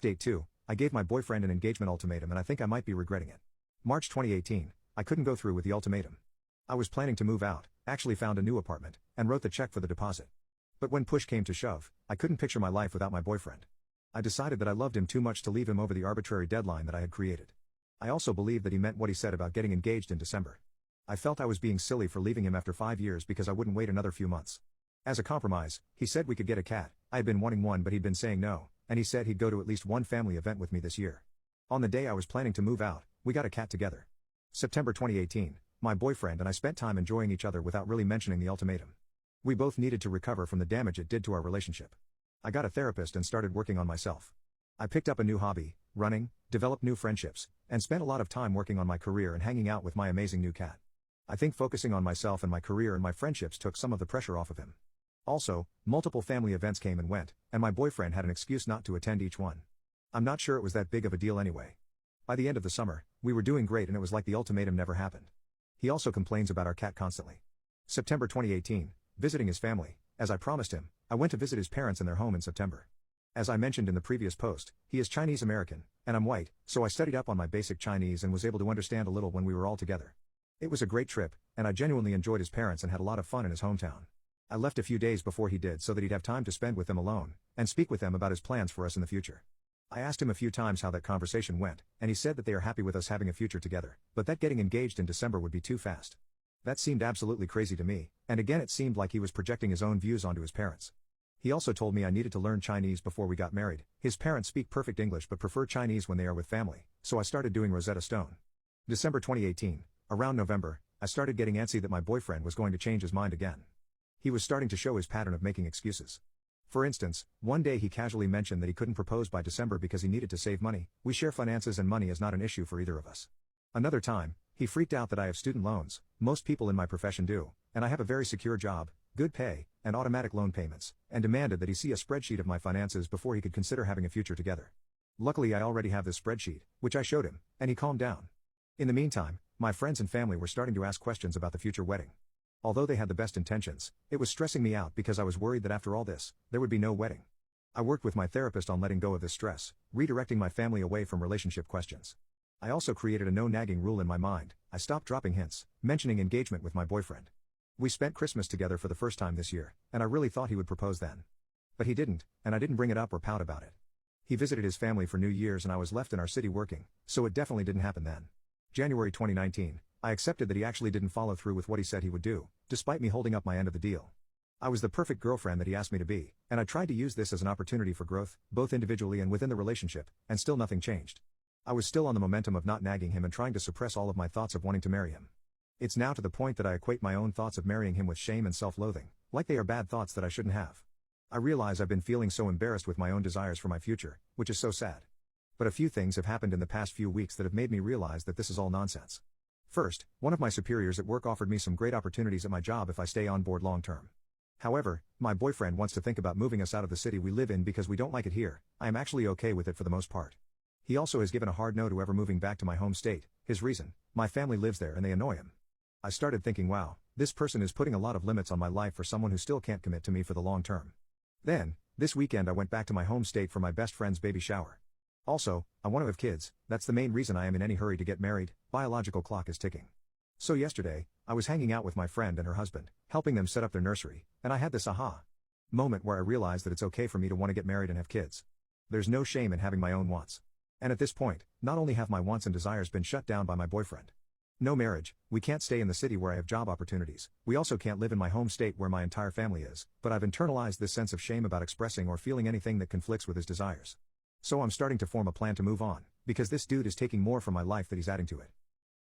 Date 2, I gave my boyfriend an engagement ultimatum and I think I might be regretting it. March 2018, I couldn't go through with the ultimatum. I was planning to move out, actually found a new apartment, and wrote the check for the deposit. But when push came to shove, I couldn't picture my life without my boyfriend. I decided that I loved him too much to leave him over the arbitrary deadline that I had created. I also believed that he meant what he said about getting engaged in December. I felt I was being silly for leaving him after 5 years because I wouldn't wait another few months. As a compromise, he said we could get a cat. I had been wanting one but he'd been saying no, and he said he'd go to at least one family event with me this year. On the day I was planning to move out, we got a cat together. September 2018, my boyfriend and I spent time enjoying each other without really mentioning the ultimatum. We both needed to recover from the damage it did to our relationship. I got a therapist and started working on myself. I picked up a new hobby, running, developed new friendships, and spent a lot of time working on my career and hanging out with my amazing new cat. I think focusing on myself and my career and my friendships took some of the pressure off of him. Also, multiple family events came and went, and my boyfriend had an excuse not to attend each one. I'm not sure it was that big of a deal anyway. By the end of the summer, we were doing great and it was like the ultimatum never happened. He also complains about our cat constantly. September 2018, visiting his family. As I promised him, I went to visit his parents in their home in September. As I mentioned in the previous post, he is Chinese American, and I'm white, so I studied up on my basic Chinese and was able to understand a little when we were all together. It was a great trip, and I genuinely enjoyed his parents and had a lot of fun in his hometown. I left a few days before he did so that he'd have time to spend with them alone, and speak with them about his plans for us in the future. I asked him a few times how that conversation went, and he said that they are happy with us having a future together, but that getting engaged in December would be too fast. That seemed absolutely crazy to me, and again it seemed like he was projecting his own views onto his parents. He also told me I needed to learn Chinese before we got married. His parents speak perfect English but prefer Chinese when they are with family, so I started doing Rosetta Stone. December 2018, around November, I started getting antsy that my boyfriend was going to change his mind again. He was starting to show his pattern of making excuses. For instance, one day he casually mentioned that he couldn't propose by December because he needed to save money. We share finances and money is not an issue for either of us. Another time, he freaked out that I have student loans, most people in my profession do, and I have a very secure job, good pay, and automatic loan payments, and demanded that he see a spreadsheet of my finances before he could consider having a future together. Luckily I already have this spreadsheet, which I showed him, and he calmed down. In the meantime, my friends and family were starting to ask questions about the future wedding. Although they had the best intentions, it was stressing me out because I was worried that after all this, there would be no wedding. I worked with my therapist on letting go of this stress, redirecting my family away from relationship questions. I also created a no nagging rule in my mind. I stopped dropping hints, mentioning engagement with my boyfriend. We spent Christmas together for the first time this year, and I really thought he would propose then. But he didn't, and I didn't bring it up or pout about it. He visited his family for New Year's and I was left in our city working, so it definitely didn't happen then. January 2019, I accepted that he actually didn't follow through with what he said he would do, despite me holding up my end of the deal. I was the perfect girlfriend that he asked me to be, and I tried to use this as an opportunity for growth, both individually and within the relationship, and still nothing changed. I was still on the momentum of not nagging him and trying to suppress all of my thoughts of wanting to marry him. It's now to the point that I equate my own thoughts of marrying him with shame and self-loathing, like they are bad thoughts that I shouldn't have. I realize I've been feeling so embarrassed with my own desires for my future, which is so sad. But a few things have happened in the past few weeks that have made me realize that this is all nonsense. First, one of my superiors at work offered me some great opportunities at my job if I stay on board long term. However, my boyfriend wants to think about moving us out of the city we live in because we don't like it here. I am actually okay with it for the most part. He also has given a hard no to ever moving back to my home state. His reason: my family lives there and they annoy him. I started thinking, wow, this person is putting a lot of limits on my life for someone who still can't commit to me for the long term. Then, this weekend I went back to my home state for my best friend's baby shower. Also, I want to have kids. That's the main reason I am in any hurry to get married. Biological clock is ticking. So yesterday, I was hanging out with my friend and her husband, helping them set up their nursery, and I had this aha moment where I realized that it's okay for me to want to get married and have kids. There's no shame in having my own wants. And at this point, not only have my wants and desires been shut down by my boyfriend. No marriage, we can't stay in the city where I have job opportunities, we also can't live in my home state where my entire family is, but I've internalized this sense of shame about expressing or feeling anything that conflicts with his desires. So I'm starting to form a plan to move on, because this dude is taking more from my life than he's adding to it.